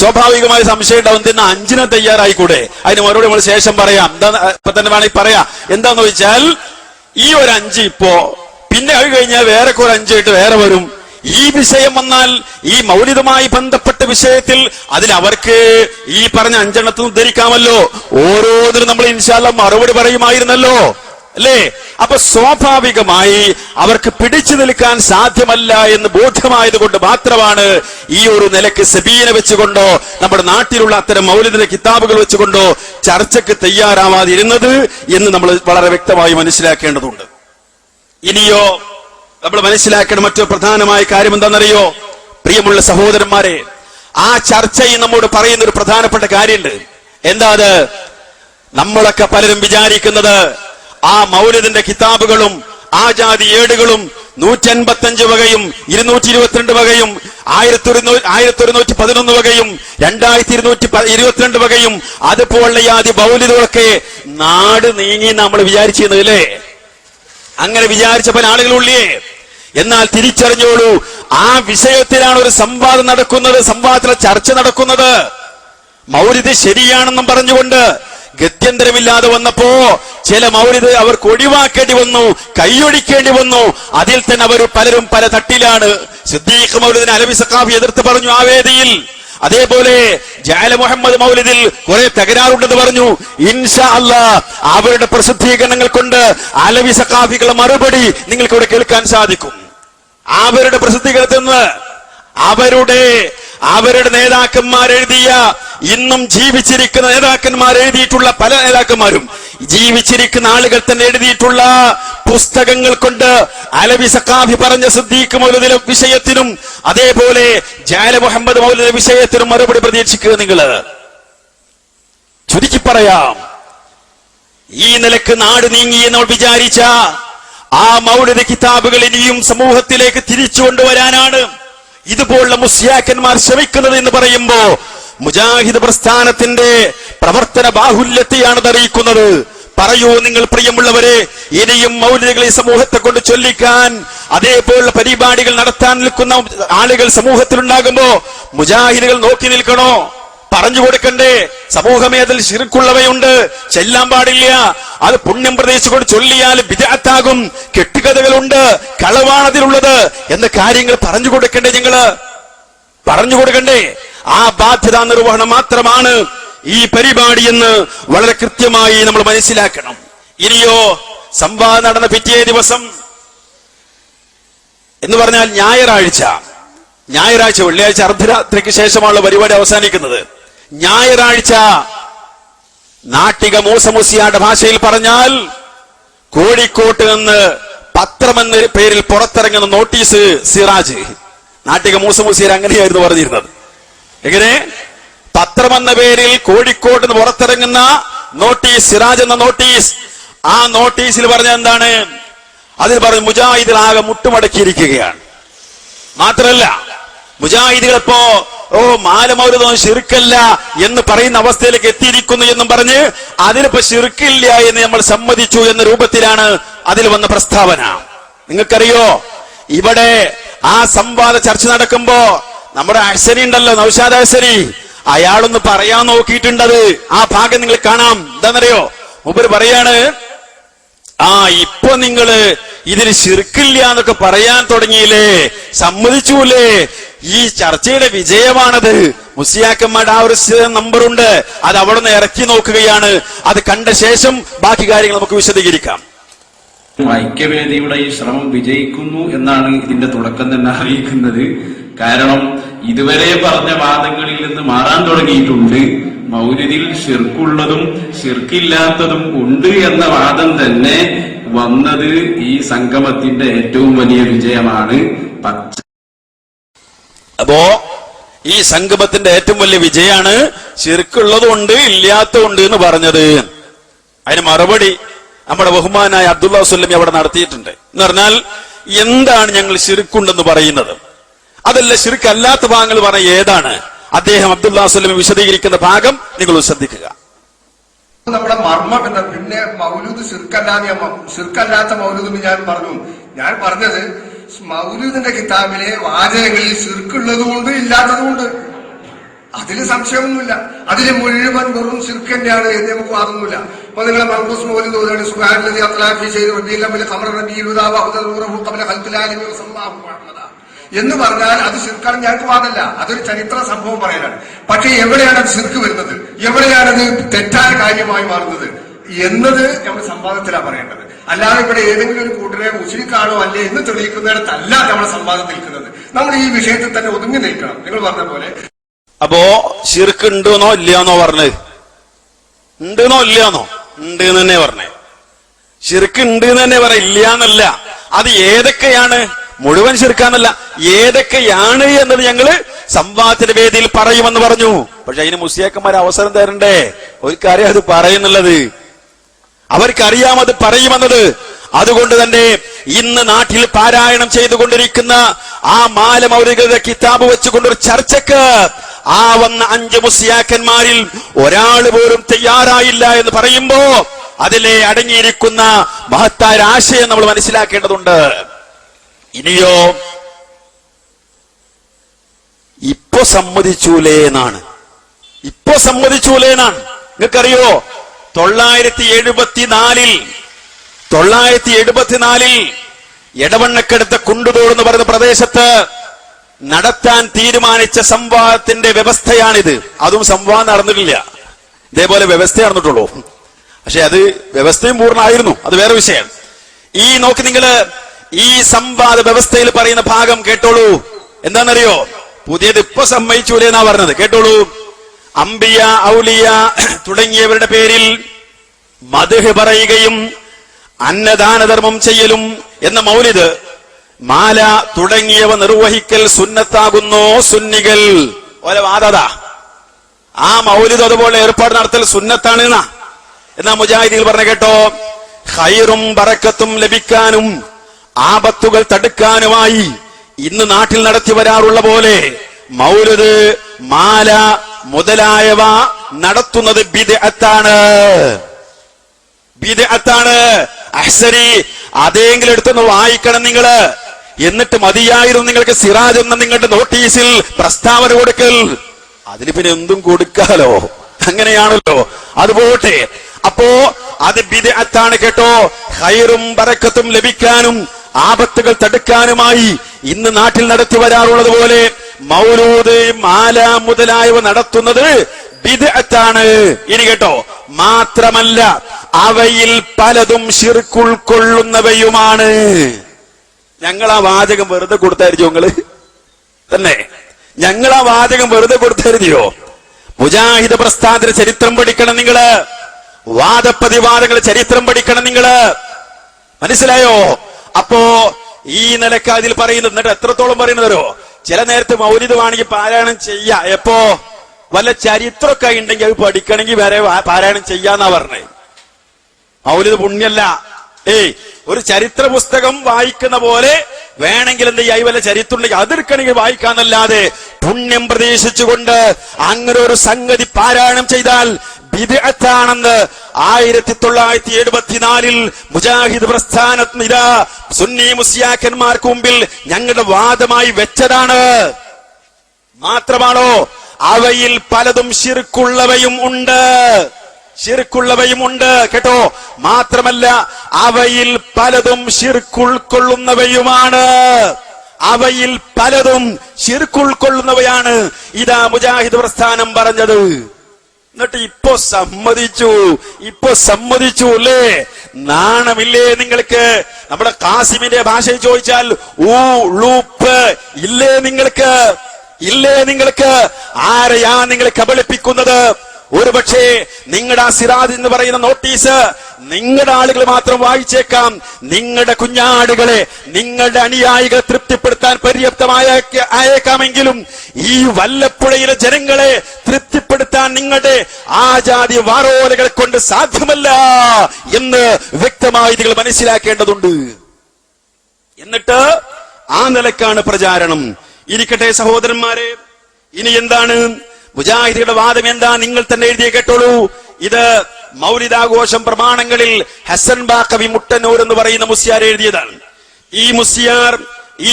സ്വാഭാവികമായ സംശയം ഉണ്ടാവും, എന്തിനാ 5 തയ്യാറായിക്കൂടെ? അതിന് മറുപടി നമ്മൾ ശേഷം പറയാം. എന്താ ഇപ്പൊ തന്നെ വേണമെങ്കിൽ പറയാം. എന്താന്ന് ചോദിച്ചാൽ, ഈ ഒരു 5 ഇപ്പോ, പിന്നെ അത് കഴിഞ്ഞാൽ വേറെ ഒരു 5 ആയിട്ട് വേറെ വരും. ഈ വിഷയം വന്നാൽ, ഈ മൗലിദുമായി ബന്ധപ്പെട്ട വിഷയത്തിൽ അതിൽ അവർക്ക് ഈ പറഞ്ഞ 5 ഉദ്ധരിക്കാമല്ലോ. ഓരോന്നിനും നമ്മൾ ഇൻഷാ അല്ലാഹ് മറുപടി പറയുമായിരുന്നല്ലോ, അല്ലേ? അപ്പൊ സ്വാഭാവികമായി അവർക്ക് പിടിച്ചു നിൽക്കാൻ സാധ്യമല്ല എന്ന് ബോധ്യമായത് കൊണ്ട് മാത്രമാണ് ഈ ഒരു നിലക്ക് സബീന വെച്ചുകൊണ്ടോ നമ്മുടെ നാട്ടിലുള്ള അത്തരം മൗലിദിന്റെ കിതാബുകൾ വെച്ചുകൊണ്ടോ ചർച്ചയ്ക്ക് തയ്യാറാവാതിരുന്നത് എന്ന് നമ്മൾ വളരെ വ്യക്തമായി മനസ്സിലാക്കേണ്ടതുണ്ട്. ഇനിയോ നമ്മൾ മനസ്സിലാക്കേണ്ട മറ്റൊരു പ്രധാനമായ കാര്യം എന്താണെന്നറിയോ പ്രിയമുള്ള സഹോദരന്മാരെ? ആ ചർച്ചയിൽ നമ്മോട് പറയുന്ന ഒരു പ്രധാനപ്പെട്ട കാര്യമുണ്ട്. എന്താ അത്? നമ്മളൊക്കെ പലരും വിചാരിക്കുന്നത് ആ മൗലിദിന്റെ കിതാബുകളും ആ ജാതി ഏടുകളും 185 വകയും 222 വകയും 1111 വകയും 2222 വകയും അതുപോലുള്ള യാതി മൗലിദുകളൊക്കെ നാട് നീങ്ങി നമ്മൾ വിചാരിച്ചിരുന്നല്ലേ? അങ്ങനെ വിചാരിച്ച പല ആളുകളുള്ളേ. എന്നാൽ തിരിച്ചറിഞ്ഞോളൂ, ആ വിഷയത്തിലാണ് ഒരു സംവാദം നടക്കുന്നത്, സംവാദത്തിലെ ചർച്ച നടക്കുന്നത്. മൗലിദ് ശരിയാണെന്നും പറഞ്ഞുകൊണ്ട് ഗത്യന്തരമില്ലാതെ വന്നപ്പോ ചില മൗലിദ് അവർക്ക് ഒഴിവാക്കേണ്ടി വന്നു, കൈയൊഴിക്കേണ്ടി വന്നു. അതിൽ തന്നെ അവർ പലരും പല തട്ടിലാണ്. സിദ്ദീഖ് മൗലിദിനെ അലവി സഖാഫി എതിർത്ത് പറഞ്ഞു ആ വേദിയിൽ. അതേപോലെ ജാല മുഹമ്മദ് മൗലിദിൽ കുറെ തകരാറുണ്ടെന്ന് പറഞ്ഞു. ഇൻഷാ അല്ലാഹ് അവരുടെ പ്രസിദ്ധീകരണങ്ങൾ കൊണ്ട് അലവി സഖാഫികളുടെ മറുപടി നിങ്ങൾക്ക് ഇവിടെ കേൾക്കാൻ സാധിക്കും. അവരുടെ പ്രസിദ്ധീകരണത്തിൽ നിന്ന് അവരുടെ നേതാക്കന്മാരെഴുതിയ, ഇന്നും ജീവിച്ചിരിക്കുന്ന നേതാക്കന്മാരെഴുതിയിട്ടുള്ള പല നേതാക്കന്മാരും ജീവിച്ചിരിക്കുന്ന ആളുകൾ തന്നെ എഴുതിയിട്ടുള്ള പുസ്തകങ്ങൾ കൊണ്ട് അലവി സഖാഫി പറഞ്ഞ സിദ്ദീഖ് മൗലിദിലെ വിഷയത്തിനും അതേപോലെ ജാല മുഹമ്മദ് മൗലിദിലെ വിഷയത്തിനും മറുപടി പ്രതീക്ഷിക്കുക. നിങ്ങൾ ചുരുക്കി പറയാം, ഈ നിലക്ക് നാട് നീങ്ങി എന്ന് വിചാരിച്ച ആ മൗലിദ് കിതാബുകൾ ഇനിയും സമൂഹത്തിലേക്ക് തിരിച്ചു കൊണ്ടുവരാനാണ് ഇതുപോലുള്ള മുസ്ലിയാക്കന്മാർ ശ്രമിക്കുന്നത് എന്ന് പറയുമ്പോ മുജാഹിദ് പ്രസ്ഥാനത്തിന്റെ പ്രവർത്തന ബാഹുല്യത്തെയാണ് അറിയിക്കുന്നത്. പറയൂ നിങ്ങൾ പ്രിയമുള്ളവരെ, ഇനിയും മൗലിദുകളെ സമൂഹത്തെ കൊണ്ട് ചൊല്ലിക്കാൻ അതേപോലുള്ള പരിപാടികൾ നടത്താൻ നിൽക്കുന്ന ആളുകൾ സമൂഹത്തിലുണ്ടാകുമ്പോ മുജാഹിദുകൾ നോക്കി നിൽക്കണോ? പറഞ്ഞു കൊടുക്കണ്ടേ? സമൂഹമേ അതിൽ ശിർക്കുള്ളവയുണ്ട്, ചെല്ലാൻ പാടില്ല, അത് പുണ്യം പ്രദേശിച്ചുകൊണ്ട് ചൊല്ലിയാൽ ബിദ്അത്താകും, കെട്ടുകഥകളുണ്ട്, കളവാണതിലുള്ളത് എന്ന കാര്യങ്ങൾ പറഞ്ഞു കൊടുക്കണ്ടേ? നിങ്ങള് പറഞ്ഞു കൊടുക്കണ്ടേ? ആ ബാധ്യതാ നിർവഹണം മാത്രമാണ് ഈ പരിപാടി എന്ന് വളരെ കൃത്യമായി നമ്മൾ മനസ്സിലാക്കണം. ഇനിയോ സംവാദം നടന്ന പിറ്റേ ദിവസം എന്ന് പറഞ്ഞാൽ ഞായറാഴ്ച, വെള്ളിയാഴ്ച അർദ്ധരാത്രിക്ക് ശേഷമുള്ള പരിപാടി അവസാനിക്കുന്നത്. ഞായറാഴ്ച നാട്ടിക മൂസമുസിയാരുടെ ഭാഷയിൽ പറഞ്ഞാൽ കോഴിക്കോട്ട് നിന്ന് പത്രമെന്ന പേരിൽ പുറത്തിറങ്ങുന്ന നോട്ടീസ് സിറാജ്. നാട്ടിക മൂസമുസിയാർ അങ്ങനെയായിരുന്നു പറഞ്ഞിരുന്നത്. എങ്ങനെ? പത്രമെന്ന പേരിൽ കോഴിക്കോട്ട് നിന്ന് പുറത്തിറങ്ങുന്ന നോട്ടീസ്, സിറാജ് എന്ന നോട്ടീസ്. ആ നോട്ടീസിൽ പറഞ്ഞ എന്താണ്? അതിൽ പറഞ്ഞു മുജാഹിദുകൾ ആകെ മുട്ടുമടക്കിയിരിക്കുകയാണ്. മാത്രല്ല മുജാഹിദുകൾ ഇപ്പോ മാലമൗലിദൊന്നും ശിർക്കല്ല എന്ന് പറയുന്ന അവസ്ഥയിലേക്ക് എത്തിയിരിക്കുന്നു എന്നും പറഞ്ഞ് അതിലിപ്പോ ശിർക്കില്ല എന്ന് നമ്മൾ സമ്മതിച്ചു എന്ന രൂപത്തിലാണ് അതിൽ വന്ന പ്രസ്താവന. നിങ്ങൾക്കറിയോ, ഇവിടെ ആ സംവാദ ചർച്ച നടക്കുമ്പോ നമ്മുടെ അഹ്സനി ഉണ്ടല്ലോ, നൗഷാദ് അഹ്സനി, അയാളൊന്ന് പറയാൻ നോക്കിയിട്ടുണ്ടത്. ആ ഭാഗം നിങ്ങൾ കാണാം. എന്താണെന്നറിയോ? മൂപ്പര് പറയാണ്, ഇപ്പൊ നിങ്ങള് ഇതിന് ശിർക്കില്ല എന്നൊക്കെ പറയാൻ തുടങ്ങിയില്ലേ, സമ്മതിച്ചൂല്ലേ, ഈ ചർച്ചയുടെ വിജയമാണത്. മുസ്ലിയാക്കന്മാരുടെ ആ ഒരു നമ്പറുണ്ട്, അത് അവിടെ നിന്ന് ഇറക്കി നോക്കുകയാണ്. അത് കണ്ട ശേഷം ബാക്കി കാര്യങ്ങൾ നമുക്ക് വിശദീകരിക്കാം. ഐക്യവേദിയുടെ ഈ ശ്രമം വിജയിക്കുന്നു എന്നാണ് ഇതിന്റെ തുടക്കം തന്നെ അറിയിക്കുന്നത്. കാരണം ഇതുവരെ പറഞ്ഞ വാദങ്ങളിൽ നിന്ന് മാറാൻ തുടങ്ങിയിട്ടുണ്ട്. മൗലിദിൽ ശിർക്കുള്ളതും ശിർക്കില്ലാത്തതും ഉണ്ട് എന്ന വാദം തന്നെ വന്നത് ഈ സംഗമത്തിന്റെ ഏറ്റവും വലിയ വിജയമാണ്. അപ്പോ ഈ സംഗമത്തിന്റെ ഏറ്റവും വലിയ വിജയമാണ് ശിർക്കുള്ളതുണ്ട് ഇല്ലാത്തതുണ്ട് എന്ന് പറഞ്ഞത്. അതിന് മറുപടി നമ്മുടെ ബഹുമാനായ അബ്ദുള്ള സുല്ലമി അവിടെ നടത്തിയിട്ടുണ്ട്. എന്ന് പറഞ്ഞാൽ എന്താണ് ഞങ്ങൾ ശിർക്കുണ്ടെന്ന് പറയുന്നത്, അതല്ല ശിർക്കല്ലാത്ത ഭാഗങ്ങൾ പറഞ്ഞ ഏതാണ്? അദ്ദേഹം അബ്ദുള്ള സുല്ലമി വിശദീകരിക്കുന്ന ഭാഗം നിങ്ങൾ ശ്രദ്ധിക്കുക. നമ്മുടെ മർമ്മം എന്താ? പിന്നെ മൗലൂദ് ശിർക്കല്ലാത്ത മൗലൂദ് ഞാൻ പറഞ്ഞത് മൗലൂദിന്റെ കിതാബിലെ വാചകങ്ങളിൽ ശിർക്കുള്ളതുകൊണ്ട് ഇല്ലാത്തതുകൊണ്ട്. അതിൽ സംശയമൊന്നുമില്ല. അതിന് മുഴുവൻ വെറും ശിർക്ക് തന്നെയാണ് എന്ന് നമുക്ക് വാദമൊന്നുമില്ല. അപ്പൊ നിങ്ങളെ മർക്കൂസ് മൗലിദ് തോന്നുകയാണ് സുഹാരിലതി അത്ലാഫി ചെയ്ത് റബീൽ അവ്വൽ ഖമർ റബീൽ ഉദാവ ഹുദൽ നൂറഹു ഖബല ഖൽഖിൽ ആലമി വസല്ലാഹു മുഹമ്മദ എന്ന് പറഞ്ഞാൽ അത് ശിർക്കാണ്. ഞങ്ങൾക്ക് വാദമല്ല, അതൊരു ചരിത്ര സംഭവം പറയാനാണ്. പക്ഷേ എവിടെയാണ് അത് ശിർക്ക് വരുന്നത്, എവിടെയാണത് തെറ്റായ കാര്യമായി മാറുന്നത് എന്നത് നമ്മൾ സംവാദത്തിലാണ് പറയേണ്ടത്. അല്ലാതെ ഇവിടെ ഏതെങ്കിലും ഒരു കൂട്ടരെ മുസ്ലിക്കാണോ അല്ലേ എന്ന് തെളിയിക്കുന്നിടത്തല്ല നമ്മുടെ സംവാദം നിൽക്കുന്നത്. നമ്മൾ ഈ വിഷയത്തിൽ തന്നെ ഒതുങ്ങി നിൽക്കണം. നിങ്ങൾ പറഞ്ഞ പോലെ അപ്പോ ശിർക്ക് ഉണ്ടെന്നോ ഇല്ലയെന്നോ പറഞ്ഞത്? ഉണ്ടെന്നോ ഇല്ലയെന്നോ? ഉണ്ട് എന്ന് തന്നെ പറഞ്ഞേ. ശിർക്ക് ഉണ്ട് എന്ന് തന്നെ പറയാം, ഇല്ലയെന്നല്ല. അത് ഏതൊക്കെയാണ്, മുഴുവൻ ശിർക്കാന്നല്ല, ഏതൊക്കെയാണ് എന്നത് ഞങ്ങള് സംവാദത്തിന്റെ വേദിയിൽ പറയുമെന്ന് പറഞ്ഞു. പക്ഷെ അതിന് മുസ്ലിയാക്കന്മാർ അവസരം തരണ്ടേ? അവർക്കറിയാം അത് പറയുന്നുള്ളത്, അവർക്കറിയാം അത് പറയുമെന്നത്. അതുകൊണ്ട് തന്നെ ഇന്ന് നാട്ടിൽ പാരായണം ചെയ്തുകൊണ്ടിരിക്കുന്ന ആ മാല മൗലികരുടെ കിതാബ് വെച്ചുകൊണ്ടൊരു ചർച്ചക്ക് ആ വന്ന 5 മുസ്ലിയാക്കന്മാരിൽ ഒരാൾ പോലും തയ്യാറായില്ല എന്ന് പറയുമ്പോ അതിലെ അടങ്ങിയിരിക്കുന്ന മഹത്തായ ആശയം നമ്മൾ മനസ്സിലാക്കേണ്ടതുണ്ട്. ഇനിയോ ഇപ്പൊ സമ്മതിച്ചൂലേന്നാണ്, ഇപ്പൊ സമ്മതിച്ചൂലേന്നാണ്. നിങ്ങൾക്കറിയോ 974 എടവണ്ണക്കടുത്ത കുണ്ടുതോട് എന്ന് പറയുന്ന പ്രദേശത്ത് നടത്താൻ തീരുമാനിച്ച സംവാദത്തിന്റെ വ്യവസ്ഥയാണിത്. അതും സംവാദം നടന്നിട്ടില്ല, ഇതേപോലെ വ്യവസ്ഥ നടന്നിട്ടുള്ളൂ. പക്ഷെ അത് വ്യവസ്ഥയും പൂർണ്ണമായിരുന്നു, അത് വേറെ വിഷയം. ഈ നോക്കി നിങ്ങള് ഈ സംവാദ വ്യവസ്ഥയിൽ പറയുന്ന ഭാഗം കേട്ടോളൂ. എന്താണെന്നറിയോ? പുതിയത് ഇപ്പൊ സമ്മതിച്ചൂലേ എന്നാ പറഞ്ഞത്. കേട്ടോളൂ. അംബിയ ഔലിയ തുടങ്ങിയവരുടെ പേരിൽ മദ്ഹ് പറയുകയും അന്നദാനധർമ്മം ചെയ്യലും എന്ന മൗലിദ്, മാല തുടങ്ങിയവ നിർവഹിക്കൽ സുന്നത്താകുന്നു. സുന്നികൾ ഓലെ വാദത ആ മൗലിദ് അതുപോലെ ഏർപ്പാട് നടത്തൽ സുന്നത്താണ് എന്നാ മുജാഹിദീൽ പറഞ്ഞ കേട്ടോ. ഖൈറും ബറക്കത്തും ലഭിക്കാനും ആപത്തുകൾ തടുക്കാനുമായി ഇന്ന് നാട്ടിൽ നടത്തി വരാറുള്ള പോലെ മൗലിദ്, മാല മുതലായവ നടത്തുന്നത് ബിദ്അത്താണ്, ബിദ്അത്താണ്. അഹ്സരി അതെങ്കിലും എടുത്തൊന്ന് വായിക്കണം നിങ്ങള്. എന്നിട്ട് മതിയായിരുന്നു നിങ്ങൾക്ക് സിറാജ് എന്ന നിങ്ങളുടെ നോട്ടീസിൽ പ്രസ്താവന കൊടുക്കൽ. അതിന് പിന്നെ എന്തും കൊടുക്കാലോ, അങ്ങനെയാണല്ലോ. അതുപോട്ടെ. അപ്പോ അത് ബിദ്അത്താണ് കേട്ടോ. ഖൈറും ബറക്കത്തും ലഭിക്കാനും ആപത്തുകൾ തടുക്കാനുമായി ഇന്ന് നാട്ടിൽ നടത്തി വരാറുള്ളത് പോലെ മൗലൂദ്, മാല മുതലായവ നടത്തുന്നത് ബിദ്അത്താണ്. ഇനി കേട്ടോ, മാത്രമല്ല അവയിൽ പലതും ശിർക്ക് ഉൾക്കൊള്ളുന്നവയുമാണ്. ഞങ്ങൾ ആ വാചകം വെറുതെ കൊടുത്തായിരിക്കും നിങ്ങള് തന്നെ? ഞങ്ങൾ ആ വാചകം വെറുതെ കൊടുത്തായിരുന്നോ? മുജാഹിദ് പ്രസ്ഥാനത്തിന്റെ ചരിത്രം പഠിക്കണം നിങ്ങള്, വാദപ്രതിവാദങ്ങളുടെ ചരിത്രം പഠിക്കണം നിങ്ങള്. മനസ്സിലായോ? അപ്പോ ഈ നിലക്ക് അതിൽ പറയുന്നത്, എന്നിട്ട് എത്രത്തോളം പറയുന്നതോ, ചില നേരത്തെ മൗലിദ് വേണമെങ്കിൽ പാരായണം ചെയ്യാ. എപ്പോ വല്ല ചരിത്രമൊക്കെ ഉണ്ടെങ്കിൽ അത് പഠിക്കണമെങ്കിൽ വരെ പാരായണം ചെയ്യാന്നാ പറഞ്ഞേ. മൗലിദ് പുണ്യല്ല. ഒരു ചരിത്ര പുസ്തകം വായിക്കുന്ന പോലെ വേണമെങ്കിൽ എന്ത് ചെയ്യായി, വല്ല ചരിത്രം ഉണ്ടെങ്കിൽ അതെടുക്കണമെങ്കിൽ വായിക്കാന്നല്ലാതെ പുണ്യം പ്രതീക്ഷിച്ചുകൊണ്ട് അങ്ങനെ ഒരു സംഗതി പാരായണം ചെയ്താൽ ബിദ്അത്താണെന്ന് 1974 മുജാഹിദ് പ്രസ്ഥാനത്ത് ഇതാ സുന്നി മുസ്ലിയാക്കന്മാർക്ക് മുമ്പിൽ ഞങ്ങളുടെ വാദമായി വെച്ചതാണ്. മാത്രമാണോ, അവയിൽ പലതും ശിർക്കുള്ളവയും ഉണ്ട്, ശിർക്കുള്ളവയും ഉണ്ട് കേട്ടോ. മാത്രമല്ല അവയിൽ പലതും ശിർക്കുൾക്കൊള്ളുന്നവയുമാണ്, അവയിൽ പലതും ശിർക്കുൾക്കൊള്ളുന്നവയാണ്. ഇതാ മുജാഹിദ് പ്രസ്ഥാനം പറഞ്ഞത്. എന്നിട്ട് ഇപ്പൊ സമ്മതിച്ചു അല്ലേ? നാണമില്ലേ നിങ്ങൾക്ക്? നമ്മുടെ കാസിമിന്റെ ഭാഷയിൽ ചോദിച്ചാൽ ഊളൂപ്പ് ഇല്ലേ നിങ്ങൾക്ക്? ഇല്ലേ നിങ്ങൾക്ക്? ആരെയാ നിങ്ങൾ കബളിപ്പിക്കുന്നത്? ഒരുപക്ഷെ നിങ്ങളുടെ ആ സിറാജ് എന്ന് പറയുന്ന നോട്ടീസ് നിങ്ങളുടെ ആളുകൾ മാത്രം വായിച്ചേക്കാം. നിങ്ങളുടെ കുഞ്ഞാടുകളെ, നിങ്ങളുടെ അനുയായികളെ തൃപ്തിപ്പെടുത്താൻ പര്യാപ്തമായേക്കാമെങ്കിലും ഈ വല്ലപ്പുഴയിലെ ജനങ്ങളെ തൃപ്തിപ്പെടുത്താൻ നിങ്ങളുടെ ആ ജാതി വാറോലകളെ കൊണ്ട് സാധ്യമല്ല എന്ന് വ്യക്തമായി നിങ്ങൾ മനസ്സിലാക്കേണ്ടതുണ്ട്. എന്നിട്ട് ആ നിലക്കാണ് പ്രചാരണം. ഇരിക്കട്ടെ സഹോദരന്മാരെ, ഇനി എന്താണ് മുജാഹിദിയുടെ വാദം? എന്താ നിങ്ങൾ തന്നെ എഴുതിയ കേട്ടോളൂ. ഇത് മൗലിദാഘോഷം പ്രമാണങ്ങളിൽ ഹസൻ ബാക്കവി മുട്ടന്നൂർ എന്ന് പറയുന്ന മുസ്ലിയാർ എഴുതിയതാണ്. ഈ മുസ്ലിയാർ ഈ